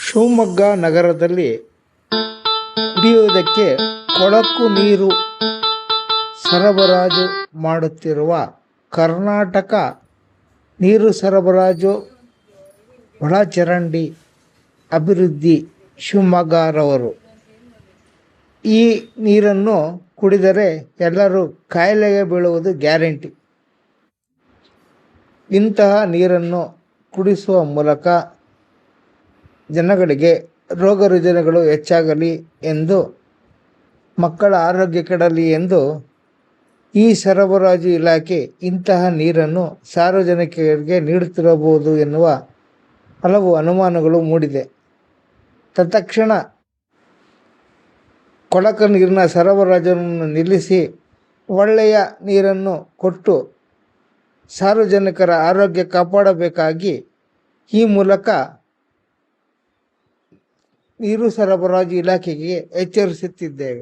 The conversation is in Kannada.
ಶಿವಮೊಗ್ಗ ನಗರದಲ್ಲಿ ಕುಡಿಯುವುದಕ್ಕೆ ಕೊಳಕು ನೀರು ಸರಬರಾಜು ಮಾಡುತ್ತಿರುವ ಕರ್ನಾಟಕ ನೀರು ಸರಬರಾಜು ಒಳಚರಂಡಿ ಅಭಿವೃದ್ಧಿ ಶಿವಮೊಗ್ಗರವರು ಈ ನೀರನ್ನು ಕುಡಿದರೆ ಎಲ್ಲರೂ ಕಾಯಿಲೆಗೆ ಬೀಳುವುದು ಗ್ಯಾರಂಟಿ. ಇಂತಹ ನೀರನ್ನು ಕುಡಿಸುವ ಮೂಲಕ ಜನಗಳಿಗೆ ರೋಗ ರುಜಿನಗಳು ಹೆಚ್ಚಾಗಲಿ ಎಂದು, ಮಕ್ಕಳ ಆರೋಗ್ಯ ಕೆಡಲಿ ಎಂದು ಈ ಸರಬರಾಜು ಇಲಾಖೆ ಇಂತಹ ನೀರನ್ನು ಸಾರ್ವಜನಿಕರಿಗೆ ನೀಡುತ್ತಿರಬಹುದು ಎನ್ನುವ ಹಲವು ಅನುಮಾನಗಳು ಮೂಡಿದೆ. ತತ್ಕ್ಷಣ ಕೊಳಕು ನೀರಿನ ಸರಬರಾಜನ್ನು ನಿಲ್ಲಿಸಿ ಒಳ್ಳೆಯ ನೀರನ್ನು ಕೊಟ್ಟು ಸಾರ್ವಜನಿಕರ ಆರೋಗ್ಯ ಕಾಪಾಡಬೇಕಾಗಿ ಈ ಮೂಲಕ ನೀರು ಸರಬರಾಜು ಇಲಾಖೆಗೆ ಎಚ್ಚರಿಸುತ್ತಿದ್ದೇವೆ.